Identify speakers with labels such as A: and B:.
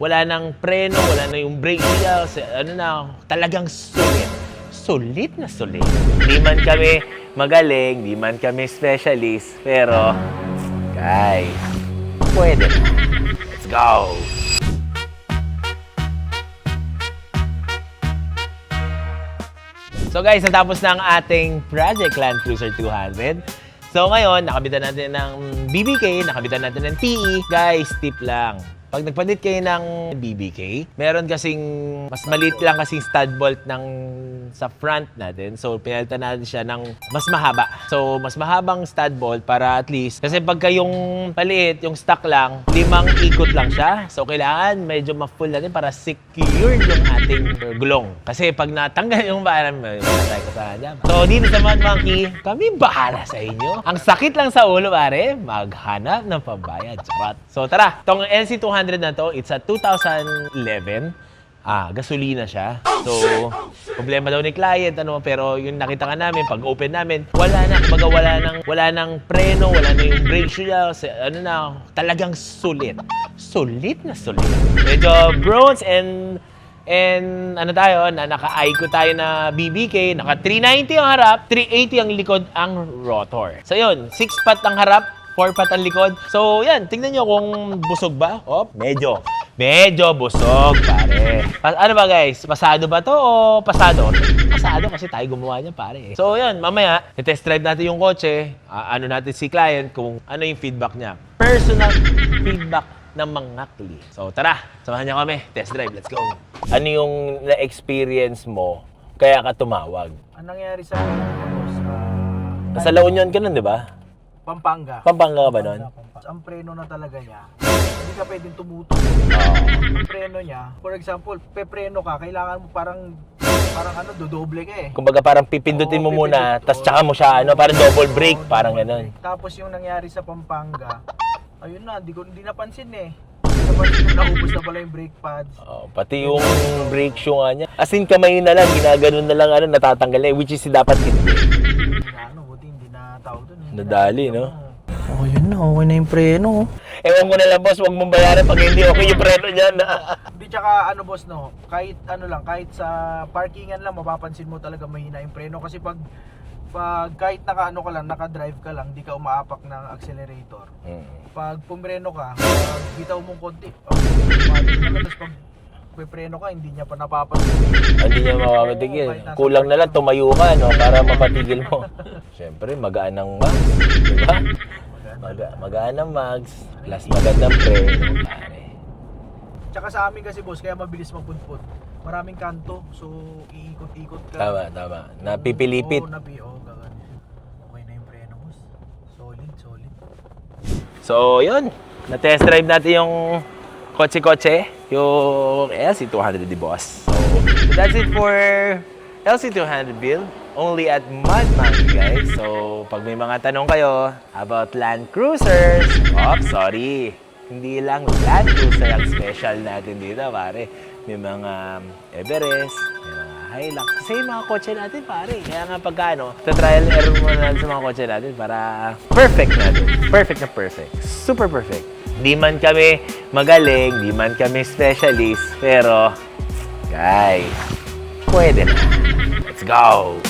A: wala nang preno, wala na yung brake pedals, ano na, talagang sulit. Sulit na sulit. Di man kami magaling, di man kami specialist, pero guys, pwede na. Let's go! So guys, natapos na ang ating Project Land Cruiser 200. So ngayon, nakabitan natin ng BBK, nakabitan natin ng TE. Guys, tip lang. Pag nagpanit kayo ng BBK, meron kasing mas maliit lang kasing stud bolt sa front natin. So, pinalitan natin siya ng mas mahaba. So, mas mahabang stud bolt para at least, kasi pagka yung maliit, yung stock lang, 5 ikot lang siya. So, kailangan medyo ma-full natin para secure yung ating gulong. Kasi pag natanggal yung baharan, wala tayo kasama dyan. So, dito sa Mad Monkey, kami bahala sa inyo. Ang sakit lang sa ulo, pare, maghanap ng pambayad. So, tara, itong LC200 na to, it's a 2011. Gasolina siya. So, problema daw ni client, pero yung nakita nga namin, pag open namin, wala na, kumbaga wala nang preno, wala na yung brake shoes, talagang sulit. Sulit na sulit. Medyo bronze and naka-Aiko tayo na BBK, naka 390 ang harap, 380 ang likod ang rotor. So yun, 6-pot ang harap, 4-pot ang likod. So yan, tingnan nyo kung busog ba. Medyo busog, pare. Ano ba guys? Pasado ba to o pasado? Pasado kasi tayo gumawa niya, pare. So yan, mamaya, test drive natin yung kotse, natin si client kung ano yung feedback niya. Personal feedback ng mga kli. So tara, samahan niyo kami. Test drive, let's go. Ano yung na-experience mo kaya ka tumawag?
B: Ang nangyari sa akin,
A: Nasa La Union ka nun, di ba?
B: Pampanga.
A: Pampanga ka ba nun?
B: Ang preno na talaga niya, hindi ka pwedeng tumutol. Ang preno niya, for example, pepreno ka, kailangan mo parang dodoble ka eh.
A: Kumbaga parang pipindutin mo muna, tas tsaka mo siya, parang double brake, parang ganun.
B: Tapos yung nangyari sa Pampanga, ayun na, hindi napansin eh. Naubos na pala yung brake pads.
A: Pati yung brake shoe nga niya. As in, kamay na lang, ginaganon na lang, natatanggal eh, which is dapat hindi.
B: Buti hindi na tao dun.
A: Nadali, no?
B: Yun na, okay na yung preno.
A: Ewan ko na lang, boss, huwag mong bayaran pag hindi okay yung preno niyan.
B: Hindi, tsaka boss, no, kahit kahit sa parkingan lang, mapapansin mo talaga mahina yung preno. Kasi pag kahit naka-drive ka lang, hindi ka umaapak ng accelerator. Pag pumreno ka, bitaw mong konti. Tapos pag preno ka, hindi niya pa napapansin.
A: Hindi niya mapapatigil. Kulang na lang, tumayo ka, para mapatigil mo. Siyempre, magaan ng mags, di ba? Magaan ng mags, plus magandang preno, pare.
B: Tsaka sa amin kasi, boss, kaya mabilis magpudpud. Maraming kanto, so iikot-ikot ka.
A: Tama. Napipilipit.
B: Gagawin. Okay na yung preno, boss. Solid.
A: So, yun. Na-test drive natin yung kotse-kotse. Yung LC200 di boss. So, that's it for LC200 build. Only at Mad Monkey, guys. So, pag may mga tanong kayo about Land Cruisers, sorry. Hindi lang Land Cruiser ang special natin dito, pare. May mga Everest, may mga Hilux. Kasi yung mga kotse natin, pare. Kaya nga trial error muna natin sa mga kotse natin para perfect natin. Perfect na perfect. Super perfect. Di man kami magaling, di man kami specialist, pero guys, pwede na. Let's go!